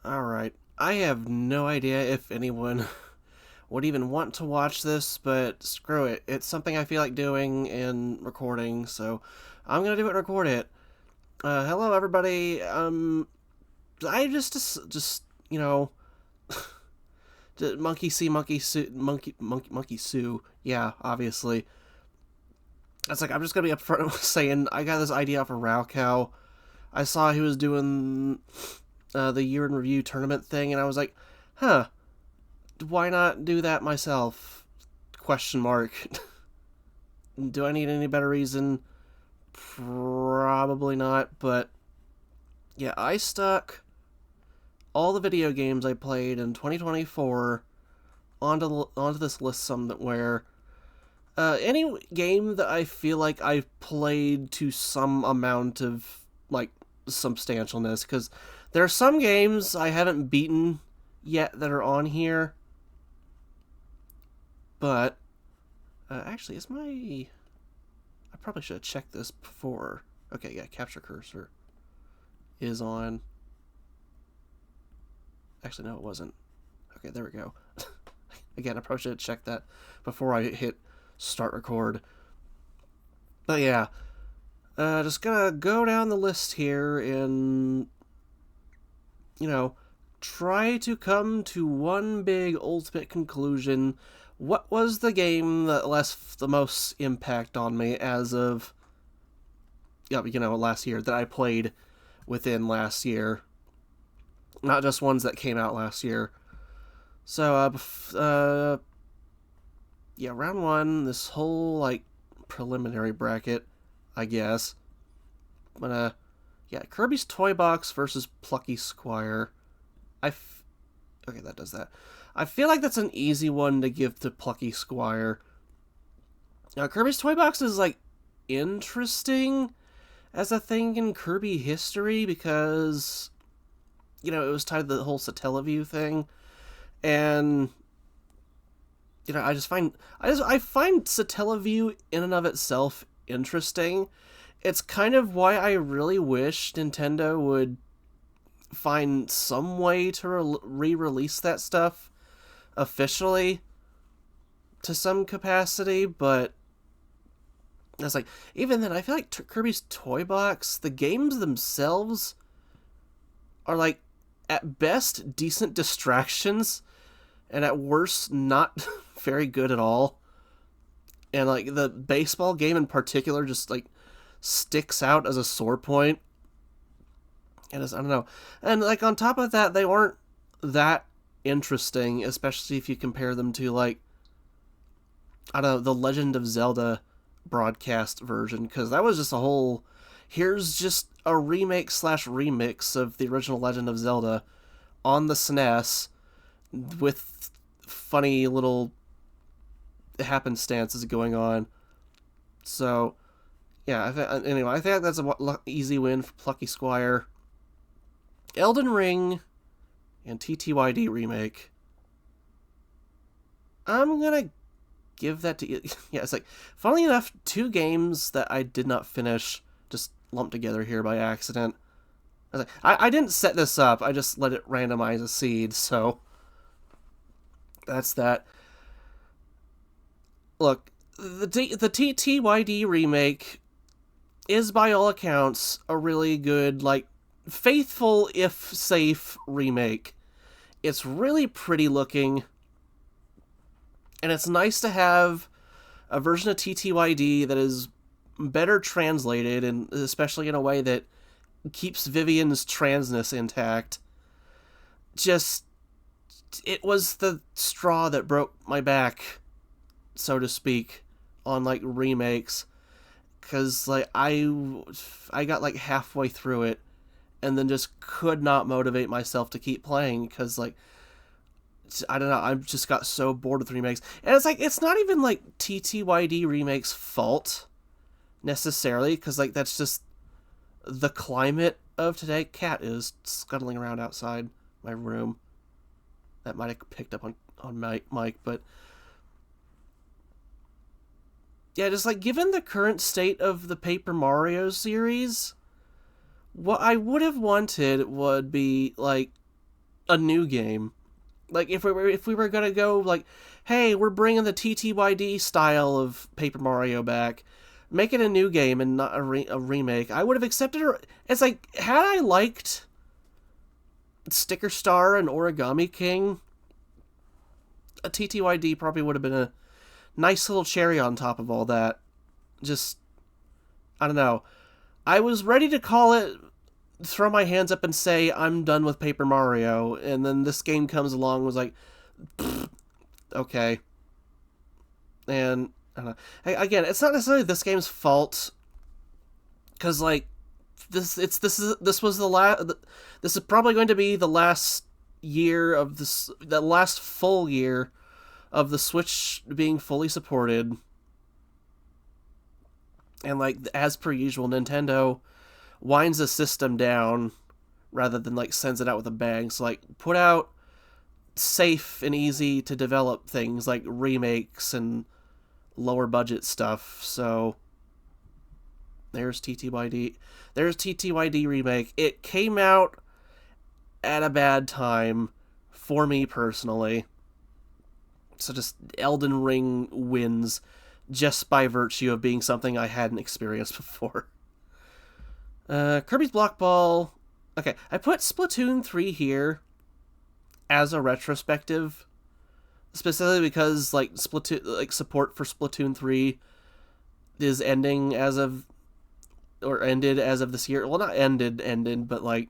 Alright. I have no idea if anyone would even want to watch this, but screw it. It's something I feel like doing and recording, so I'm gonna do it and record it. Hello everybody. I just, you know, monkey see, monkey sue, monkey sue. Yeah, obviously. It's like, I'm just gonna be upfront saying I got this idea for raocow. I saw he was doing the year in review tournament thing, and I was like, huh, why not do that myself? Question mark. Do I need any better reason? Probably not, but yeah, I stuck all the video games I played in 2024 onto this list somewhere. Any game that I feel like I've played to some amount of like substantialness, because there are some games I haven't beaten yet that are on here. But actually, is my I probably should have checked this before. Okay, yeah, capture cursor is on. Actually, no, it wasn't. Okay, there we go. Again, I probably should have checked that before I hit start record. But yeah, just gonna go down the list here and, you know, try to come to one big ultimate conclusion. What was the game that left the most impact on me as of, last year, that I played within last year? Not just ones that came out last year. So, yeah, round one, this whole, like, preliminary bracket, I guess. But, yeah, Kirby's Toy Box versus Plucky Squire. Okay, that does that. I feel like that's an easy one to give to Plucky Squire. Now, Kirby's Toy Box is, like, interesting as a thing in Kirby history because, it was tied to the whole Satellaview thing. And, I find Satellaview in and of itself interesting. It's kind of why I really wish Nintendo would find some way to re-release that stuff officially to some capacity, but it's like, even then, I feel like Kirby's Toy Box, the games themselves are, like, at best, decent distractions, and at worst, not very good at all. And, like, the baseball game in particular just, like, sticks out as a sore point. And I don't know. And, like, on top of that, they weren't that interesting, especially if you compare them to, like, I don't know, the Legend of Zelda broadcast version, because that was just a whole, here's just a remake slash remix of the original Legend of Zelda on the SNES with funny little happenstances going on. So, yeah, anyway, I think that's an easy win for Plucky Squire. Elden Ring and TTYD remake. I'm gonna give that to you. Yeah, it's like, funnily enough, two games that I did not finish, just lumped together here by accident. I didn't set this up, I just let it randomize a seed, so that's that. Look, the TTYD remake is, by all accounts, a really good, like, faithful if safe remake. It's really pretty looking, and it's nice to have a version of TTYD that is better translated, and especially in a way that keeps Vivian's transness intact. Just, it was the straw that broke my back, so to speak, on, like, remakes. Because, like, I got, like, halfway through it, and then just could not motivate myself to keep playing, because, like, I don't know, I just got so bored with remakes. And it's like, it's not even, like, TTYD Remake's fault, necessarily, because, like, that's just the climate of today. Cat is scuttling around outside my room. That might have picked up on my mic, but yeah, just, like, given the current state of the Paper Mario series, what I would have wanted would be, like, a new game. Like, if we were gonna go, like, hey, we're bringing the TTYD style of Paper Mario back, make it a new game and not a remake, I would have accepted it. It's like, had I liked Sticker Star and Origami King, a TTYD probably would have been a nice little cherry on top of all that. Just, I don't know. I was ready to call it, throw my hands up and say, I'm done with Paper Mario, and then this game comes along and was like, okay. And, I don't know. Again, it's not necessarily this game's fault, because, like, this is probably going to be the last year of the last full year of the Switch being fully supported. And, like, as per usual, Nintendo winds the system down rather than, like, sends it out with a bang. So, like, put out safe and easy to develop things like remakes and lower budget stuff. So there's TTYD. There's TTYD Remake. It came out at a bad time for me personally. So just Elden Ring wins just by virtue of being something I hadn't experienced before. Kirby's Block Ball. Okay, I put Splatoon 3 here as a retrospective, specifically because, like, Splatoon, like, support for Splatoon 3 is ending as of, or ended as of this year. Well, not ended, but, like,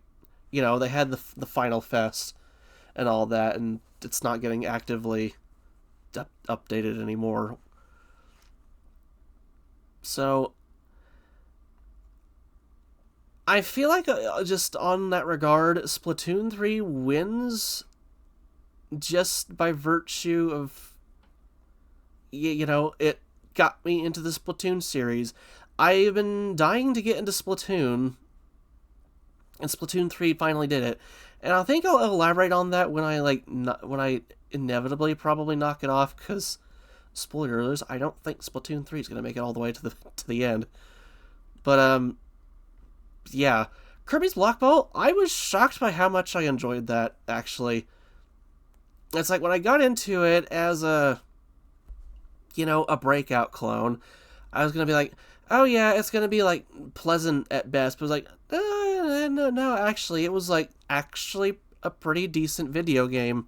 you know, they had the Final Fest and all that, and it's not getting actively updated anymore. So I feel like, just on that regard, Splatoon 3 wins just by virtue of, you know, it got me into the Splatoon series. I've been dying to get into Splatoon, and Splatoon 3 finally did it. And I think I'll elaborate on that when I inevitably probably knock it off, because, spoilers, I don't think Splatoon 3 is going to make it all the way to the end. But, yeah. Kirby's Block Ball, I was shocked by how much I enjoyed that, actually. It's like, when I got into it as a breakout clone, I was going to be like, oh yeah, it's going to be, like, pleasant at best, but it was like, no, actually, it was, like, actually a pretty decent video game.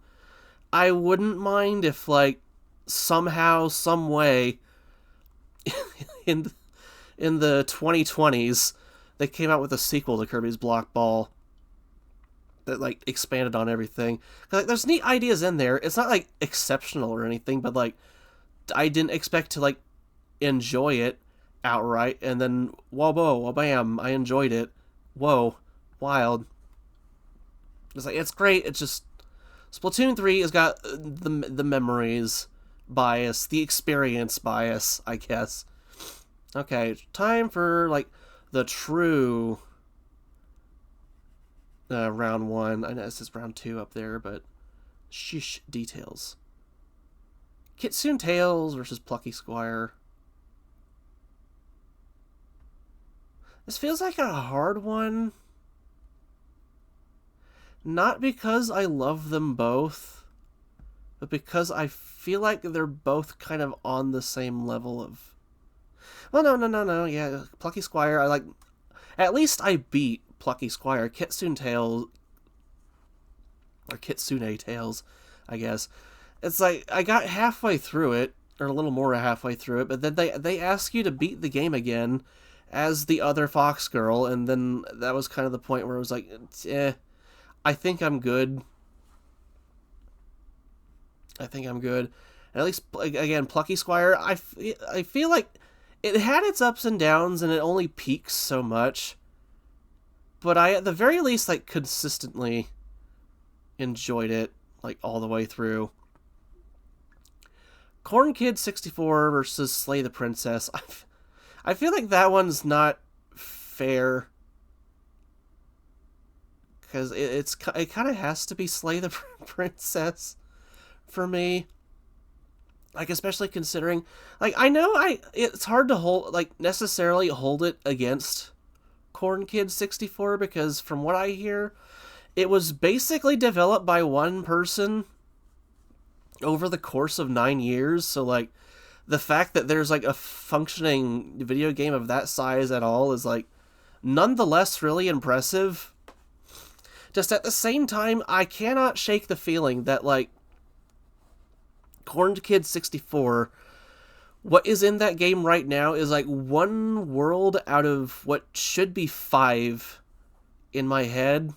I wouldn't mind if, like, somehow, some way, in the 2020s, they came out with a sequel to Kirby's Block Ball that, like, expanded on everything. 'Cause, like, there's neat ideas in there. It's not, like, exceptional or anything, but, like, I didn't expect to, like, enjoy it outright, and then, whoa, bam, I enjoyed it. Whoa, wild. It's like, it's great, it's just, Splatoon 3 has got the memories bias, the experience bias, I guess. Okay, time for, like, the true round 1. I know this is round 2 up there, but sheesh, details. Kitsune Tales versus Plucky Squire. This feels like a hard one. Not because I love them both, but because I feel like they're both kind of on the same level of... Well, no, yeah, Plucky Squire, I like... At least I beat Plucky Squire. Kitsune Tales, I guess. It's like, I got halfway through it, or a little more halfway through it, but then they ask you to beat the game again as the other Fox girl, and then that was kind of the point where it was like, I think I'm good. And at least, again, Plucky Squire, I feel like it had its ups and downs, and it only peaks so much. But I, at the very least, like, consistently enjoyed it, like, all the way through. Corn Kid 64 versus Slay the Princess. I feel like that one's not fair, because it kind of has to be Slay the Princess for me. Like, especially considering, like, I know it's hard to necessarily hold it against Corn Kid 64, because from what I hear, It was basically developed by one person over the course of 9 years, so like the fact that there's like a functioning video game of that size at all is like nonetheless really impressive. Just at the same time, I cannot shake the feeling that like Corn Kid 64, what is in that game right now is like one world out of what should be 5 in my head.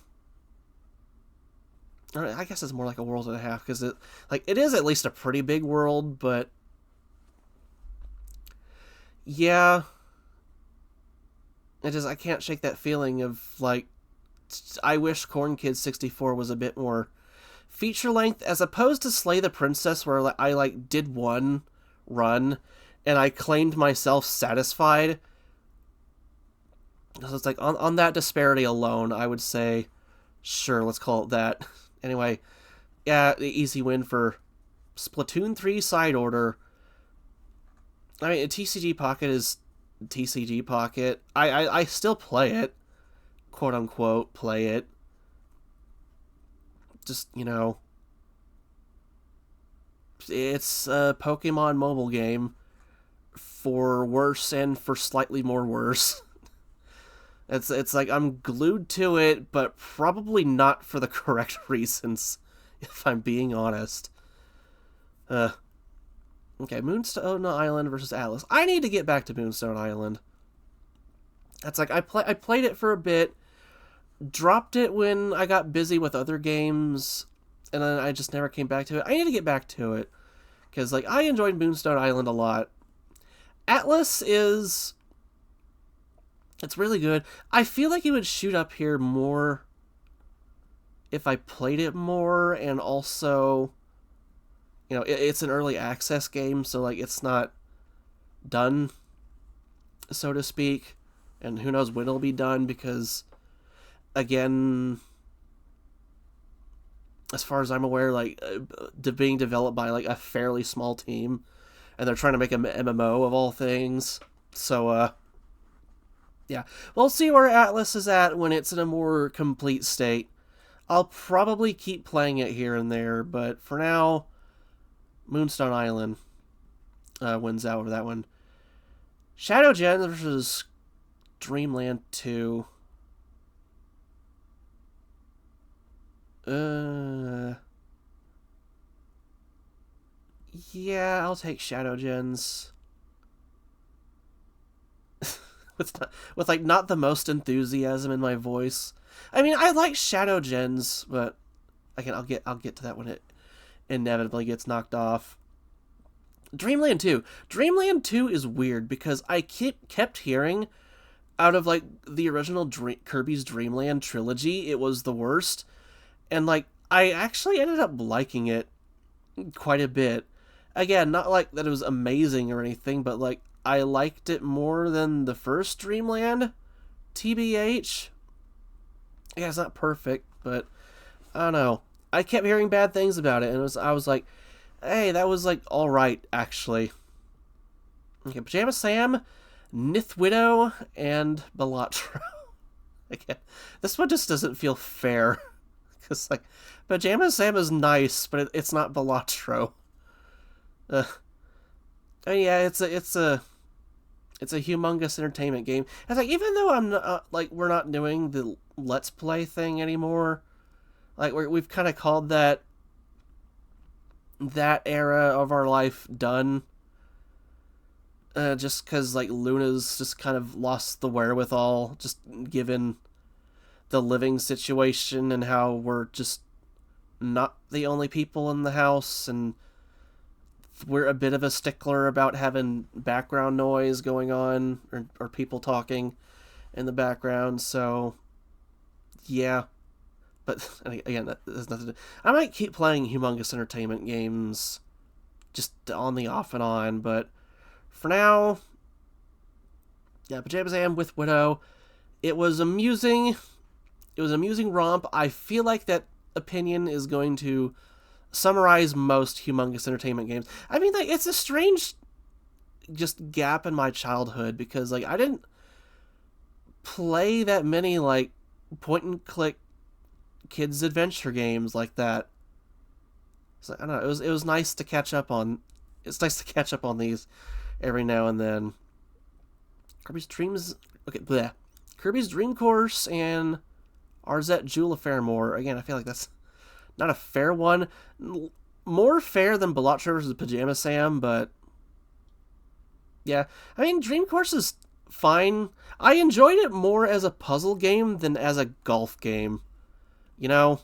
Or I guess it's more like a world and a half, because it is at least a pretty big world, but yeah, I can't shake that feeling of like, I wish Corn Kid 64 was a bit more feature length, as opposed to Slay the Princess, where I like did one run and I claimed myself satisfied. So it's like on that disparity alone, I would say, sure, let's call it that. Anyway, yeah, easy win for Splatoon 3 Side Order. I mean, TCG Pocket is TCG Pocket. I still play it, quote unquote, play it. Just, it's a Pokemon mobile game for worse and for slightly more worse. It's like I'm glued to it, but probably not for the correct reasons, if I'm being honest. Okay, Moonstone Island versus Atlas. I need to get back to Moonstone Island. That's like I played it for a bit, dropped it when I got busy with other games, and then I just never came back to it. I need to get back to it, because like I enjoyed Moonstone Island a lot. Atlas is... it's really good. I feel like it would shoot up here more if I played it more, and also, it's an early access game, so like it's not done, so to speak, and who knows when it'll be done, because, again, as far as I'm aware, like, being developed by like a fairly small team, and they're trying to make an MMO of all things, so, yeah, we'll see where Atlas is at when it's in a more complete state. I'll probably keep playing it here and there, but for now, Moonstone Island wins out over that one. Shadow Gen versus Dreamland 2. Yeah, I'll take Shadow Gens. with like not the most enthusiasm in my voice. I mean, I like Shadow Gens, but again, I'll get to that when it inevitably gets knocked off. Dreamland 2. Dreamland 2 is weird because I kept hearing out of like the original Kirby's Dream Land trilogy, it was the worst, and like I actually ended up liking it quite a bit. Again, not like that it was amazing or anything, but like I liked it more than the first Dreamland, TBH. Yeah, it's not perfect, but I don't know. I kept hearing bad things about it, and I was like, hey, that was like alright, actually. Okay, Pajama Sam, Nith Widow, and Balatro. Again, this one just doesn't feel fair. Because, like, Pajama Sam is nice, but it's not Balatro. I mean, yeah, it's a humongous entertainment game. It's like, even though I'm not, like, we're not doing the Let's Play thing anymore, like, we've kind of called that era of our life done. Just because, like, Luna's just kind of lost the wherewithal, just given the living situation and how we're just not the only people in the house, and we're a bit of a stickler about having background noise going on, or people talking in the background, so yeah. But again, that has nothing to do. I might keep playing humongous entertainment games just on the off and on, but for now, yeah, Pajama Sam with Widow. It was amusing. It was an amusing romp. I feel like that opinion is going to summarize most humongous entertainment games. I mean, like, it's a strange just gap in my childhood, because, like, I didn't play that many, like, point-and-click kids adventure games like that. So, I don't know. It was nice to catch up on. It's nice to catch up on these every now and then. Kirby's Dreams. Okay, bleh. Kirby's Dream Course and Arzette Jewel of Fairmore. Again, I feel like that's not a fair one. More fair than Balatro vs. Pajama Sam, but yeah. I mean, Dream Course is fine. I enjoyed it more as a puzzle game than as a golf game. You know?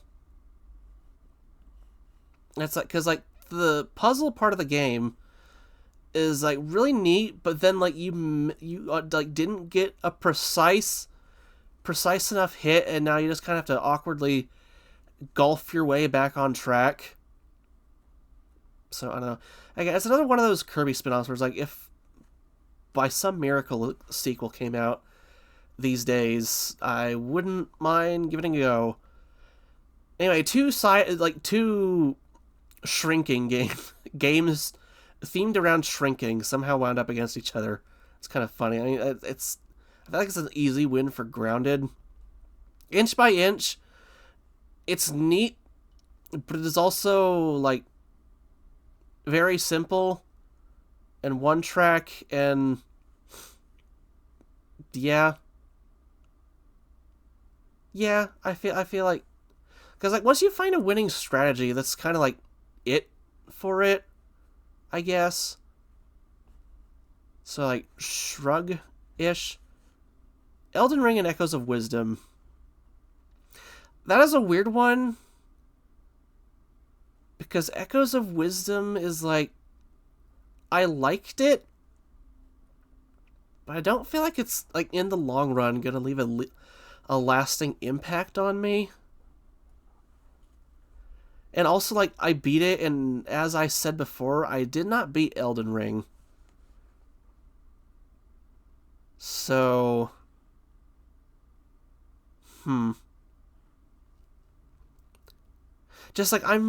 It's like, because, like, the puzzle part of the game is, like, really neat, but then, like, you like, didn't get a precise enough hit, and now you just kind of have to awkwardly golf your way back on track. So, I don't know. Again, it's another one of those Kirby spin-offs where it's like, if by some miracle a sequel came out these days, I wouldn't mind giving it a go. Anyway, two shrinking games themed around shrinking somehow wound up against each other. It's kind of funny. I mean, I feel like it's an easy win for Grounded. Inch by Inch, it's neat, but it is also, like, very simple and one track, and yeah, I feel like, because, like, once you find a winning strategy, that's kind of like it for it, I guess. So, like, shrug-ish. Elden Ring and Echoes of Wisdom. That is a weird one, because Echoes of Wisdom is, like, I liked it, but I don't feel like it's, like, in the long run gonna leave a lasting impact on me. And also, like, I beat it, and as I said before, I did not beat Elden Ring. So, just like I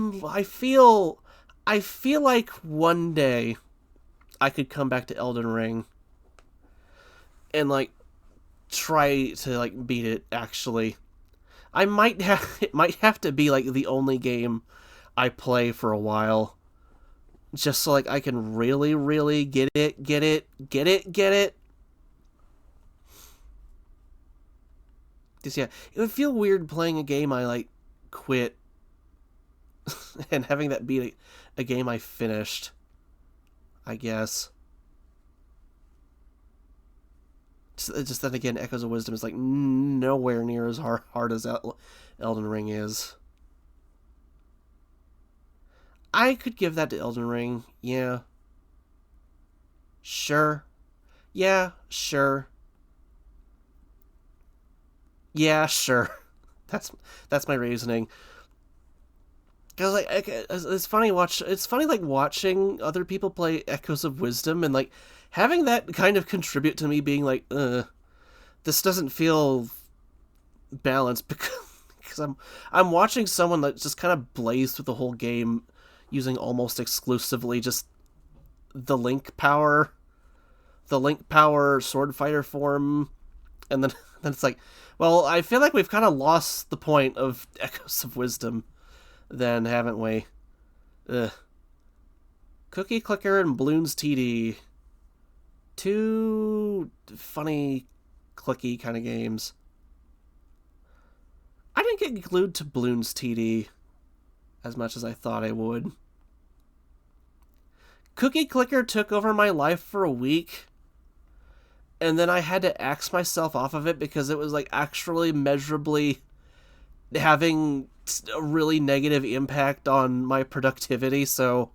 feel like one day I could come back to Elden Ring and, like, try to, like, beat it. Actually, it might have to be, like, the only game I play for a while, just so, like, I can really get it. Because, yeah, it would feel weird playing a game I, like, quit and having that be a game I finished, I guess. Just then again, Echoes of Wisdom is, like, nowhere near as hard as Elden Ring is. I could give that to Elden Ring, yeah. Sure. Yeah, sure. Yeah, sure. That's my reasoning. Cause, like, it's funny like watching other people play Echoes of Wisdom and, like, having that kind of contribute to me being like, this doesn't feel balanced, because I'm watching someone that just kind of blazed through the whole game using almost exclusively just the Link power sword fighter form, and then then it's like, well, I feel like we've kind of lost the point of Echoes of Wisdom then, haven't we? Ugh. Cookie Clicker and Bloons TD. Two funny, clicky kind of games. I didn't get glued to Bloons TD as much as I thought I would. Cookie Clicker took over my life for a week, and then I had to axe myself off of it because it was, like, actually measurably having a really negative impact on my productivity. So,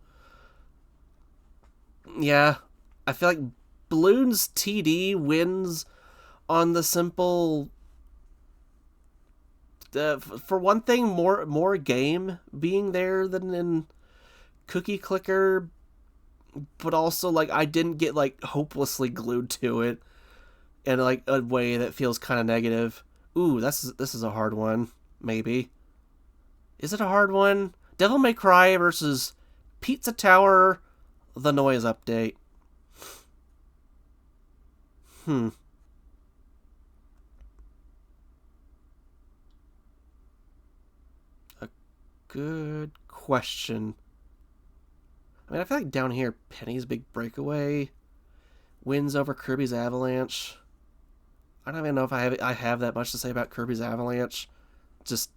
yeah, I feel like Bloons TD wins on the simple, for one thing, more game being there than in Cookie Clicker, but also, like, I didn't get, like, hopelessly glued to it in, like, a way that feels kind of negative. Ooh, this is a hard one. Maybe. Is it a hard one? Devil May Cry versus Pizza Tower, The Noise Update. good question. I mean, I feel like down here, Penny's Big Breakaway wins over Kirby's Avalanche. I don't even know if I have that much to say about Kirby's Avalanche. Just,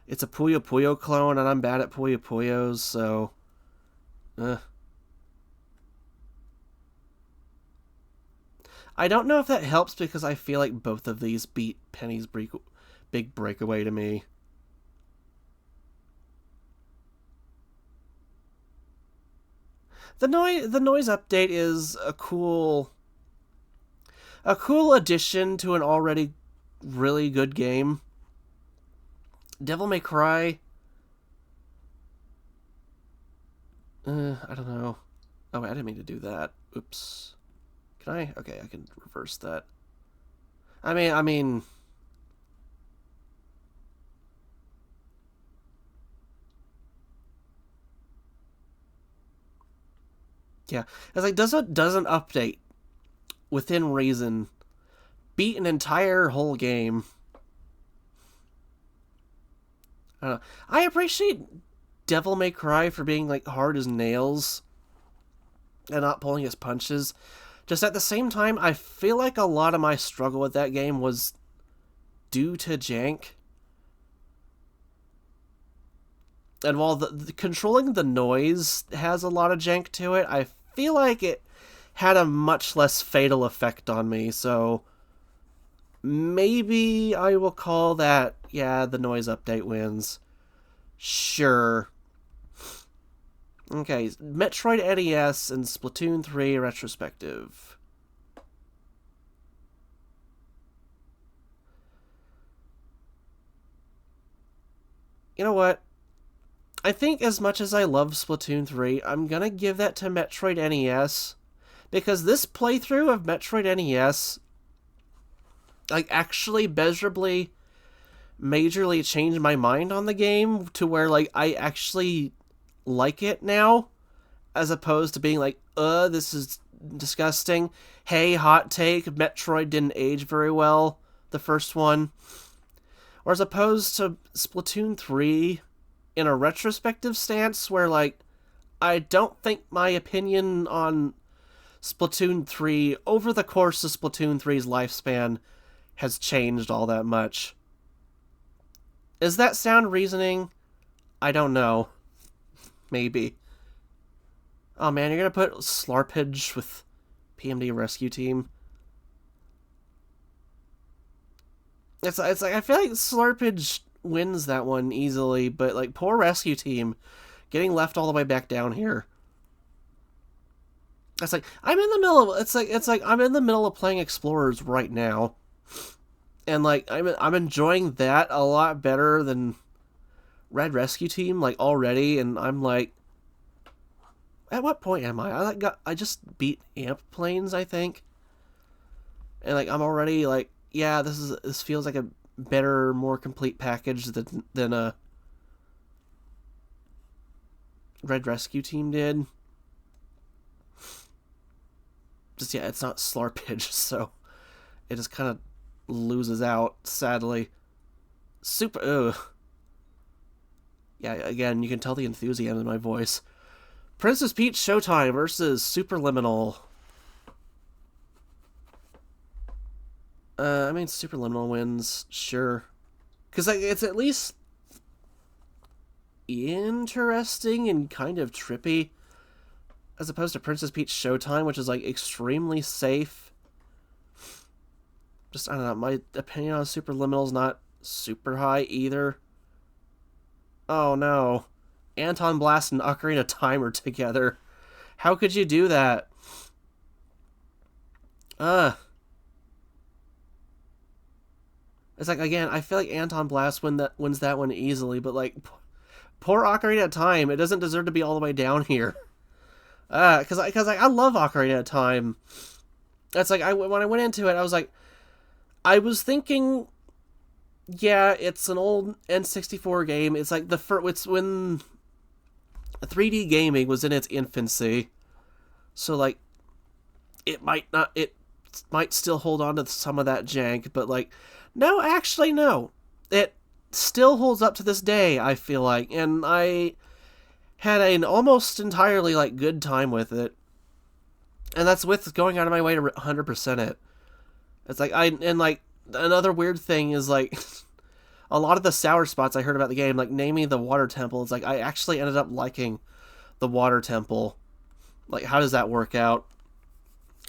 it's a Puyo Puyo clone, and I'm bad at Puyo Puyos, so... I don't know if that helps because I feel like both of these beat Penny's Big Breakaway to me. The noise update is a cool addition to an already really good game. Devil May Cry, I don't know. Oh, wait, I didn't mean to do that. Oops. Can I? Okay, I can reverse that. I mean... Yeah, it's like, does an update within reason beat an entire whole game? I don't know. I appreciate Devil May Cry for being like hard as nails and not pulling his punches. Just at the same time, I feel like a lot of my struggle with that game was due to jank. And while the controlling the noise has a lot of jank to it, I feel like it had a much less fatal effect on me, so maybe I will call that, yeah, the noise update wins. Sure. Okay, Metroid NES and Splatoon 3 retrospective. You know what? I think as much as I love Splatoon 3, I'm gonna give that to Metroid NES. Because this playthrough of Metroid NES, like, actually measurably, majorly changed my mind on the game to where, like, I actually like it now. As opposed to being like, this is disgusting. Hey, hot take, Metroid didn't age very well, the first one. Or as opposed to Splatoon 3... in a retrospective stance where, like, I don't think my opinion on Splatoon 3 over the course of Splatoon 3's lifespan has changed all that much. Is that sound reasoning? I don't know. Maybe. Oh man, you're gonna put Slarpage with PMD Rescue Team? It's like, I feel like Slarpage wins that one easily, but like, poor Rescue Team getting left all the way back down here. It's like, I'm in the middle of, it's like I'm in the middle of playing Explorers right now, and like I'm enjoying that a lot better than Red Rescue Team, like, already. And I'm like, at what point am I? I just beat Amp Planes, I think, and like, I'm already like, yeah, this feels like a better, more complete package than a Red Rescue Team did. Just, yeah, it's not Slarpage, so it just kind of loses out, sadly. Ugh. Yeah, again, you can tell the enthusiasm in my voice. Princess Peach Showtime versus Superliminal. I mean, Superliminal wins, sure. Because, like, it's at least interesting and kind of trippy, as opposed to Princess Peach Showtime, which is, like, extremely safe. Just, I don't know, my opinion on Superliminal is not super high either. Oh no. Anton Blast and Ocarina of Time are together. How could you do that? It's like, again, I feel like Anton Blast wins that one easily, but like, poor Ocarina of Time, it doesn't deserve to be all the way down here. Because I love Ocarina of Time. It's like, when I went into it, I was like, I was thinking, yeah, it's an old N64 game. It's like it's when 3D gaming was in its infancy, so like, it might still hold on to some of that jank, but like, no, actually, no. It still holds up to this day, I feel like, and I had an almost entirely, like, good time with it. And that's with going out of my way to 100% it. It's like, like, another weird thing is, like, a lot of the sour spots I heard about the game, like, naming the water temple, it's like, I actually ended up liking the water temple. Like, how does that work out?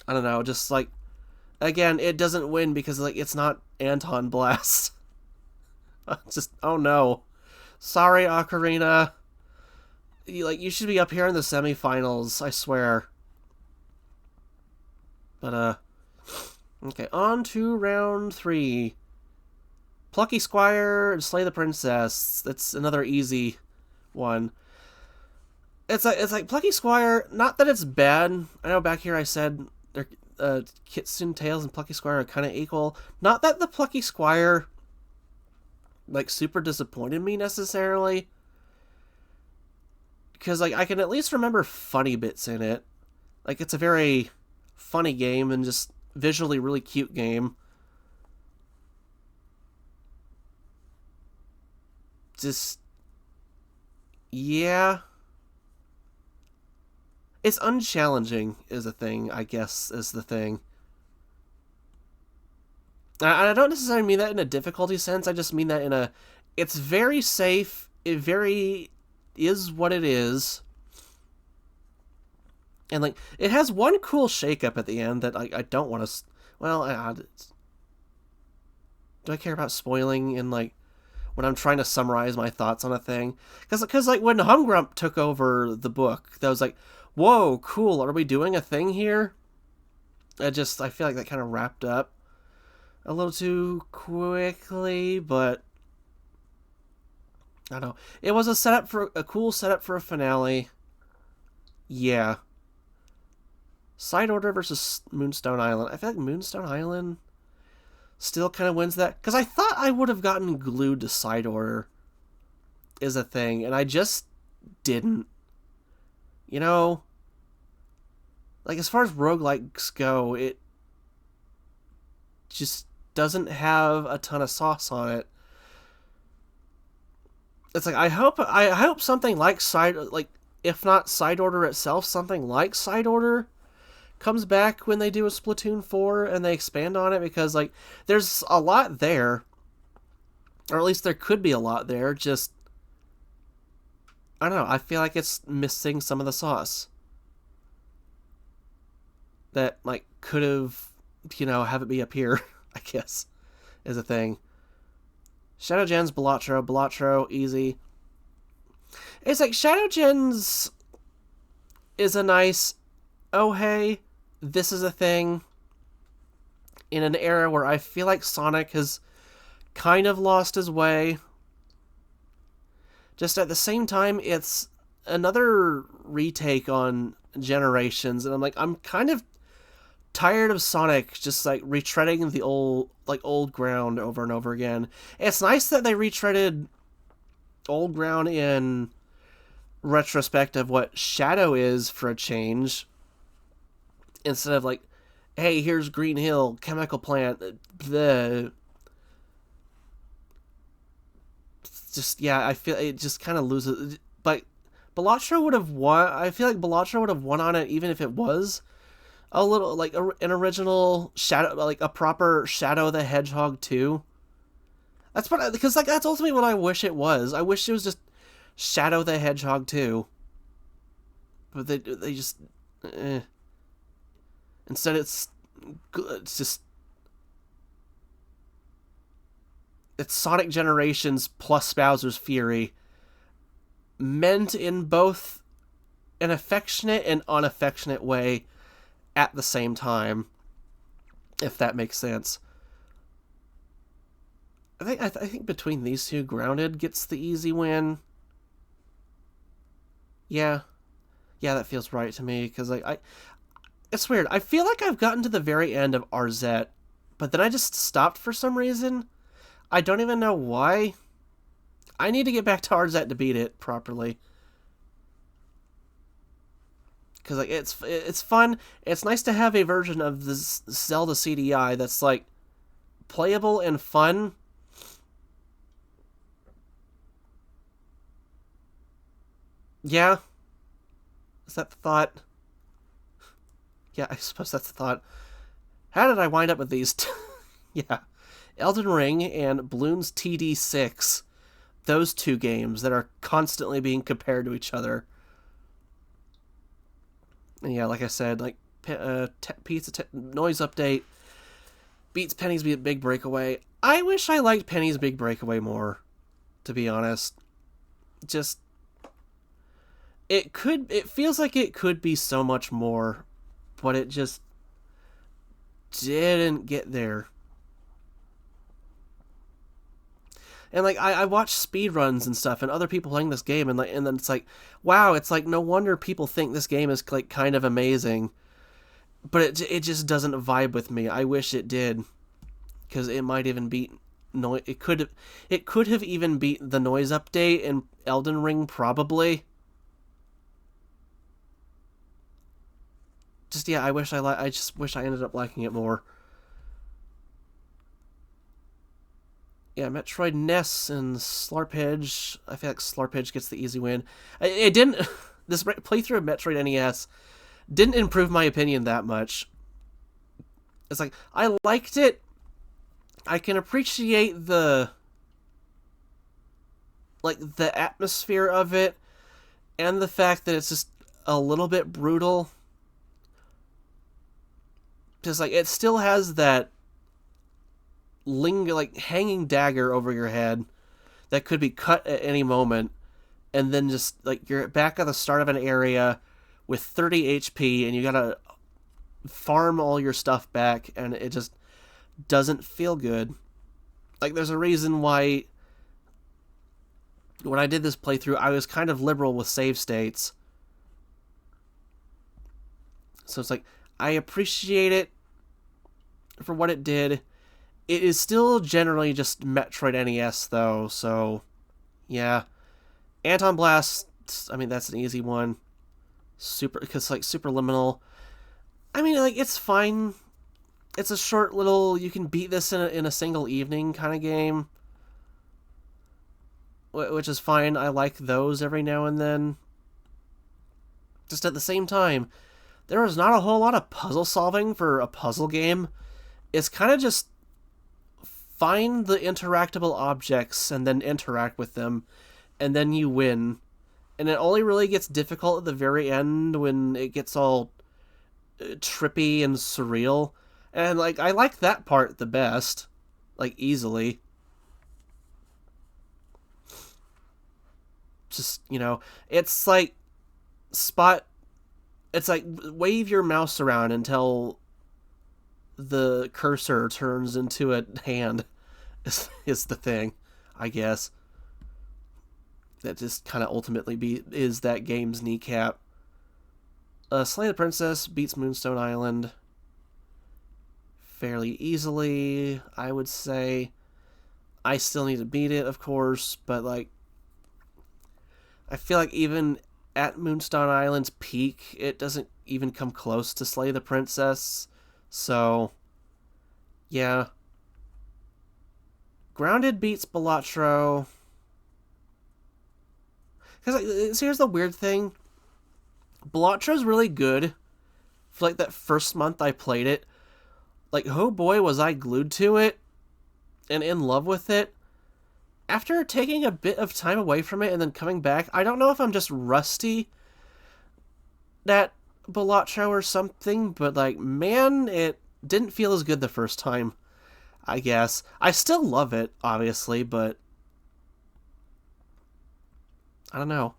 I don't know, just, like, again, it doesn't win because, like, it's not Anton Blast. Just, oh no. Sorry, Ocarina. You should be up here in the semifinals, I swear. But, okay, on to round 3. Plucky Squire and Slay the Princess. That's another easy one. It's like Plucky Squire, not that it's bad. I know back here I said Kitsune Tales and Plucky Squire are kind of equal. Not that the Plucky Squire, like, super disappointed me necessarily. Because, like, I can at least remember funny bits in it. Like, it's a very funny game and just visually really cute game. Just, yeah. It's unchallenging is a thing, I guess, is the thing. I don't necessarily mean that in a difficulty sense, I just mean that in a... It's very safe, it very is what it is. And, like, it has one cool shake-up at the end that I don't want to... Well, do I care about spoiling in, like, when I'm trying to summarize my thoughts on a thing? Because like, when Humgrump took over the book, that was like, whoa, cool, are we doing a thing here? I feel like that kind of wrapped up a little too quickly, but I don't know. It was a cool setup for a finale. Yeah. Side Order versus Moonstone Island. I feel like Moonstone Island still kind of wins that. Because I thought I would have gotten glued to Side Order is a thing, and I just didn't. You know? Like, as far as roguelikes go, it just doesn't have a ton of sauce on it. It's like, I hope something like if not Side Order itself, something like Side Order comes back when they do a Splatoon 4 and they expand on it, because, like, there's a lot there. Or at least there could be a lot there, just... I don't know, I feel like it's missing some of the sauce. That, like, could have, have it be up here, I guess, is a thing. Shadow Gen's Balatro, easy. It's like, Shadow Gen's is a nice, oh hey, this is a thing, in an era where I feel like Sonic has kind of lost his way. Just at the same time, it's another retake on Generations, and I'm like, I'm kind of tired of Sonic just, like, retreading the old ground over and over again. It's nice that they retreaded old ground in retrospect of what Shadow is for a change, instead of, like, hey, here's Green Hill, chemical plant, the... Just, yeah, I feel it just kind of loses. But Balatro would have won. I feel like Balatro would have won on it even if it was a little, like, an original Shadow, like a proper Shadow the Hedgehog 2. That's what, because, like, that's ultimately what I wish it was. I wish it was just Shadow the Hedgehog 2. But they just... Instead it's just... It's Sonic Generations plus Bowser's Fury, meant in both an affectionate and unaffectionate way at the same time, if that makes sense. I think between these two, Grounded gets the easy win. Yeah, that feels right to me, because it's weird. I feel like I've gotten to the very end of RZ, but then I just stopped for some reason. I don't even know why. I need to get back to RZ to beat it properly. Because, like, it's fun. It's nice to have a version of this Zelda CDI that's, like, playable and fun. Yeah, is that the thought? Yeah, I suppose that's the thought. How did I wind up with these? Yeah, Elden Ring and Bloons TD6. Those two games that are constantly being compared to each other. And yeah, like I said, like Noise Update beats Penny's Big Breakaway. I wish I liked Penny's Big Breakaway more, to be honest. Just it feels like it could be so much more, but it just didn't get there. And like I watch speedruns and stuff and other people playing this game and then it's like, wow, it's like no wonder people think this game is like kind of amazing. But it just doesn't vibe with me. I wish it did, cuz it might even beat it could have even beat the Noise Update in Elden Ring probably. Just yeah, I just wish I ended up liking it more. Yeah, Metroid Ness and Slarpedge. I feel like Slarpedge gets the easy win. It didn't. This playthrough of Metroid NES didn't improve my opinion that much. It's like I liked it. I can appreciate the atmosphere of it and the fact that it's just a little bit brutal. Just like it still has that hanging dagger over your head that could be cut at any moment, and then just like you're back at the start of an area with 30 HP and you gotta farm all your stuff back, and it just doesn't feel good. Like there's a reason why when I did this playthrough I was kind of liberal with save states. So it's like I appreciate it for what it did. It is still generally just Metroid NES, though, so yeah. Anton Blast, I mean, that's an easy one. Because, like, Superliminal, I mean, like, it's fine. It's a short little, you can beat this in a single evening kind of game, which is fine. I like those every now and then. Just at the same time, there is not a whole lot of puzzle solving for a puzzle game. It's kind of just find the interactable objects and then interact with them, and then you win. And it only really gets difficult at the very end when it gets all trippy and surreal. And like I like that part the best, like easily. Just, it's like it's like wave your mouse around until the cursor turns into a hand is the thing, I guess. That just kind of ultimately is that game's kneecap. Slay the Princess beats Moonstone Island fairly easily, I would say. I still need to beat it, of course, but like I feel like even at Moonstone Island's peak, it doesn't even come close to Slay the Princess. So, yeah. Grounded beats Balatro. Because here's the weird thing. Balatro's really good. For like that first month I played it. Like, oh boy, was I glued to it. And in love with it. After taking a bit of time away from it and then coming back, I don't know if I'm just rusty at Balatro or something, but like, man, it didn't feel as good the first time, I guess. I still love it, obviously, but I don't know.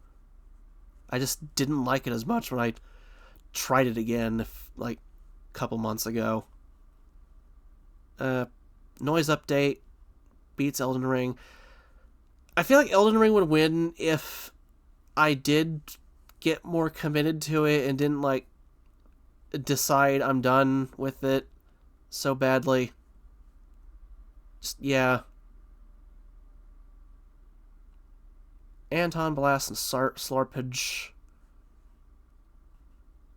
I just didn't like it as much when I tried it again, like, a couple months ago. Noise Update beats Elden Ring. I feel like Elden Ring would win if I did get more committed to it and didn't, like, decide I'm done with it so badly. Just, yeah. Anton Blast and Slarpedge.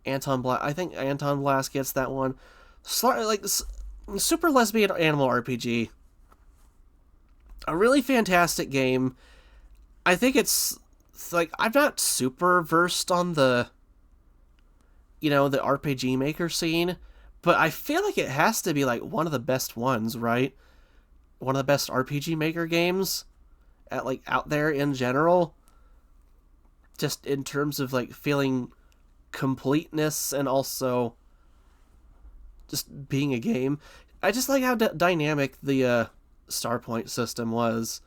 I think Anton Blast gets that one. Super Lesbian Animal RPG. A really fantastic game. I think it's it's like I'm not super versed on the RPG Maker scene, but I feel like it has to be like one of the best ones, right? One of the best RPG Maker games at like out there in general, just in terms of like feeling completeness and also just being a game. I just like how dynamic the Starpoint system was.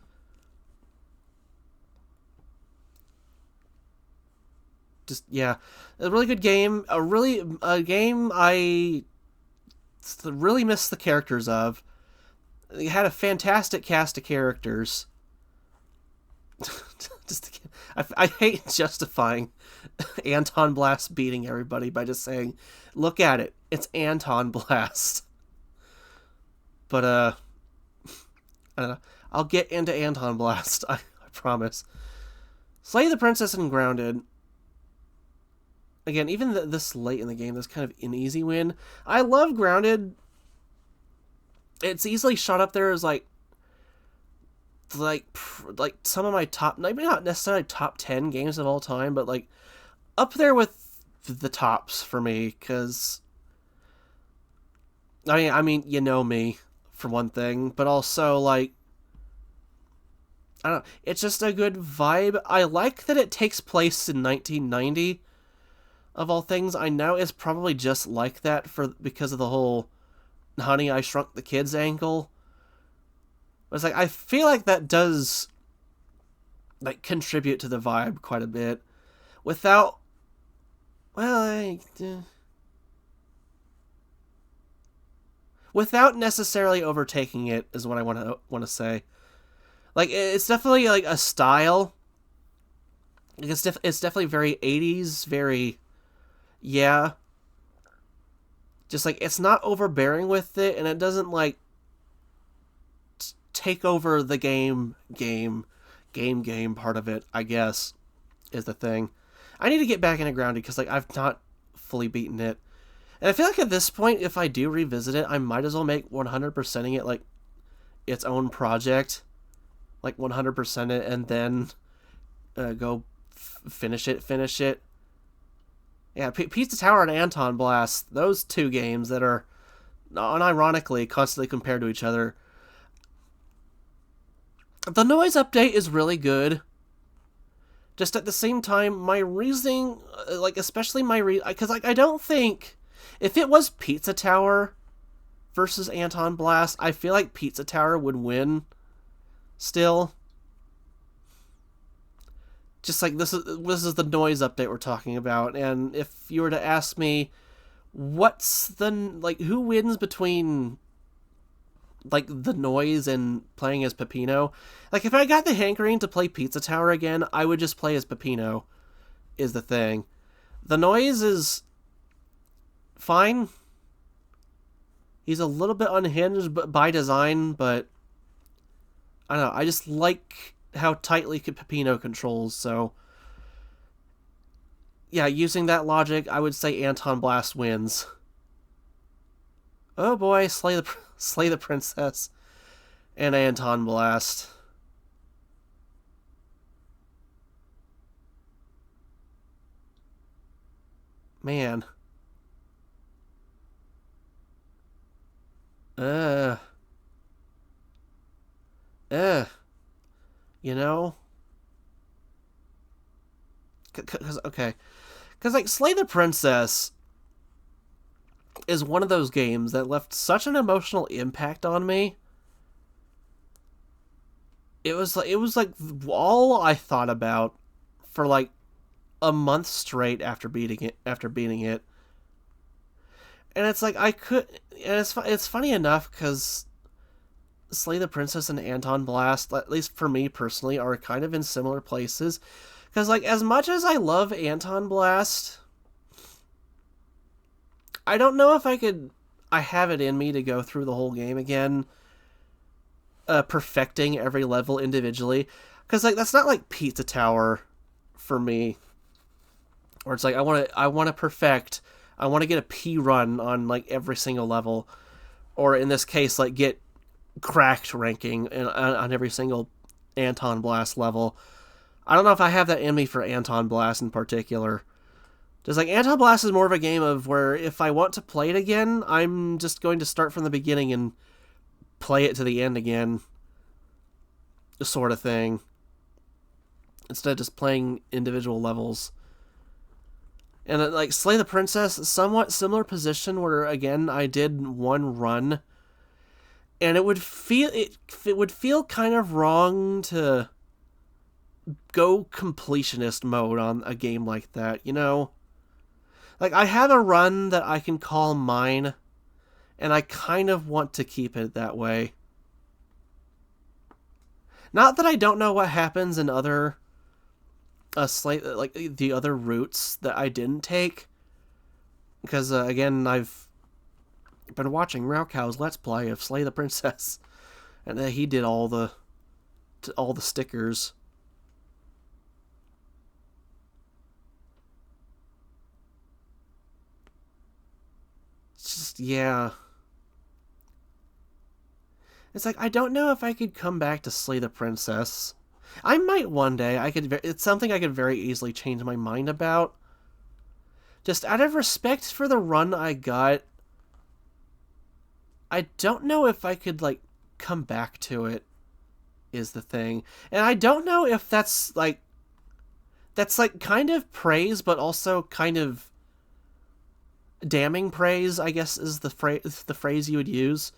Just yeah, a really good game. A game I really miss the characters of. It had a fantastic cast of characters. just I hate justifying Anton Blast beating everybody by just saying, "Look at it, it's Anton Blast." But I don't know. I'll get into Anton Blast. I promise. Slay the Princess and Grounded. Again, even this late in the game, that's kind of an easy win. I love Grounded. It's easily shot up there as like some of my top, maybe not necessarily top 10 games of all time, but like up there with the tops for me, because I mean, you know me for one thing, but also like I don't know, it's just a good vibe. I like that it takes place in 1990. Of all things, I know it's probably just like that because of the whole Honey, I Shrunk the Kids angle. But it's like I feel like that does like contribute to the vibe quite a bit, without without necessarily overtaking it is what I want to say. Like it's definitely like a style. It's definitely very 80s, very yeah. Just like it's not overbearing with it, and it doesn't like take over the game part of it, I guess, is the thing. I need to get back into Grounded because like I've not fully beaten it. And I feel like at this point, if I do revisit it, I might as well make 100%ing it like its own project. Like 100% it and then go finish it. Yeah, Pizza Tower and Anton Blast, those two games that are unironically constantly compared to each other. The noise update is really good. Just at the same time, my reasoning, like especially because like I don't think if it was Pizza Tower versus Anton Blast, I feel like Pizza Tower would win. Still, just like this is the noise update we're talking about, and if you were to ask me, what's the like who wins between like the noise and playing as Peppino? Like if I got the hankering to play Pizza Tower again, I would just play as Peppino. Is the thing. The noise is fine. He's a little bit unhinged by design, but I don't know. I just like how tightly Peppino controls, so yeah, using that logic, I would say Anton Blast wins. Oh boy, slay the princess and Anton Blast. Man. Uh. You know? Okay. Because, like, Slay the Princess is one of those games that left such an emotional impact on me. It was like all I thought about for like a month straight after beating it. And it's like and it's funny enough because Slay the Princess and Anton Blast, at least for me personally, are kind of in similar places. Because, like, as much as I love Anton Blast, I don't know if I have it in me to go through the whole game again, perfecting every level individually. Because, like, that's not like Pizza Tower for me. Or it's like, I want to perfect, I want to get a P run on, like, every single level. Or in this case, like, get cracked ranking on every single Anton Blast level. I don't know if I have that in me for Anton Blast in particular. Just like Anton Blast is more of a game of where if I want to play it again, I'm just going to start from the beginning and play it to the end again. Sort of thing. Instead of just playing individual levels. And like Slay the Princess, somewhat similar position where again I did one run, and it would feel kind of wrong to go completionist mode on a game like that, you know? Like, I have a run that I can call mine, and I kind of want to keep it that way. Not that I don't know what happens in other like the other routes that I didn't take, because again I've been watching Raukow's Let's Play of Slay the Princess, and he did all the stickers. It's just, yeah. It's like, I don't know if I could come back to Slay the Princess. I might one day. It's something I could very easily change my mind about. Just out of respect for the run I got, I don't know if I could, like, come back to it, is the thing. And I don't know if that's kind of praise, but also kind of damning praise, I guess, is the phrase you would use.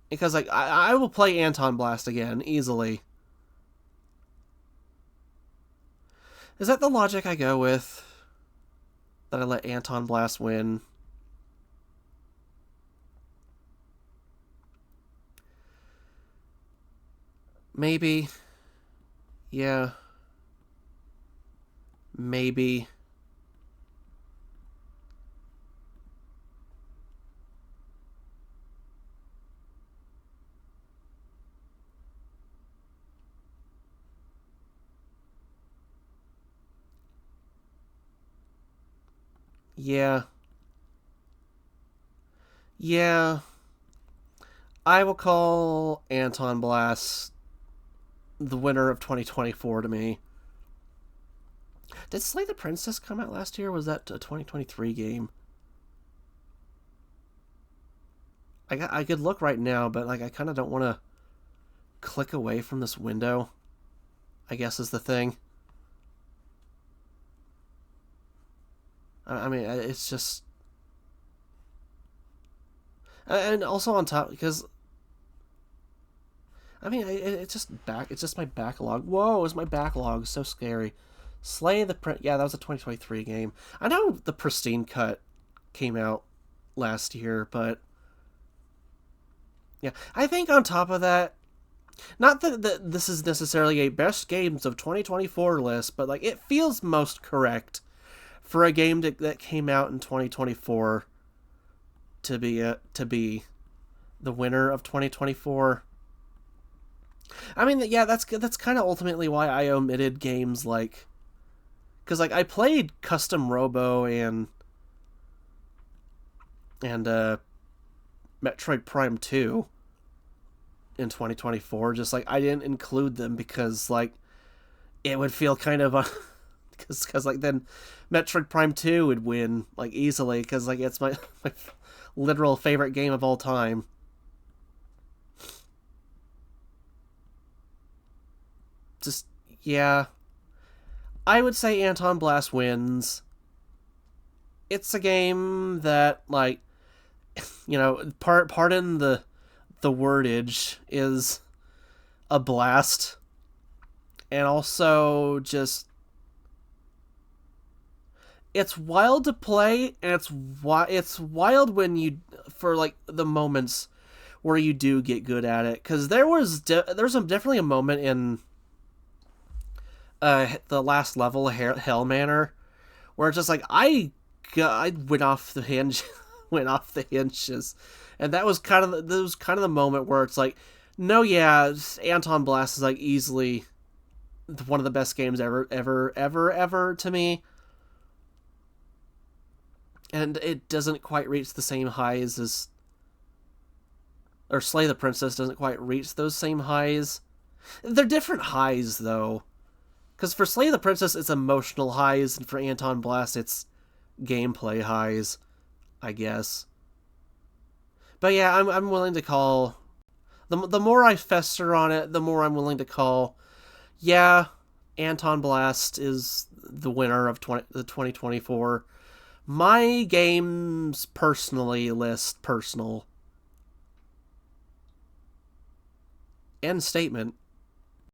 Because, like, I will play Anton Blast again, easily. Is that the logic I go with? That I let Anton Blast win? Maybe. Yeah. Maybe. Yeah. Yeah. I will call Anton Blast the winner of 2024 to me. Did Slay the Princess come out last year, or was that a 2023 game? I could look right now, but like I kind of don't want to click away from this window, I guess is the thing. I mean, it's just... And also on top, because... I mean, it's just my backlog. Whoa, is my backlog so scary. Slay the Prince... Yeah, that was a 2023 game. I know the Pristine Cut came out last year, but... Yeah, I think on top of that... Not that this is necessarily a best games of 2024 list, but like it feels most correct for a game that came out in 2024 to be the winner of 2024. I mean, yeah, that's kind of ultimately why I omitted games like, because like I played Custom Robo and Metroid Prime 2 in 2024. Just like I didn't include them because like it would feel kind of because like then Metroid Prime 2 would win like easily because like it's my literal favorite game of all time. Just, yeah, I would say Anton Blast wins. It's a game that, like, you know, pardon the wordage, is a blast, and also just it's wild to play, and it's wild when you for like the moments where you do get good at it, because there's definitely a moment in the last level, Hell Manor, where it's just like I went off the hinge, went off the hinges, and that was kind of the moment where it's like, no, yeah, Anton Blast is like easily one of the best games ever to me, and it doesn't quite reach the same highs as, or Slay the Princess doesn't quite reach those same highs They're different highs, though. Because for Slay the Princess, it's emotional highs, and for Anton Blast, it's gameplay highs, I guess. But yeah, I'm willing to call... The more I fester on it, the more I'm willing to call... Yeah, Anton Blast is the winner of the 2024. My games personally list personal. End statement.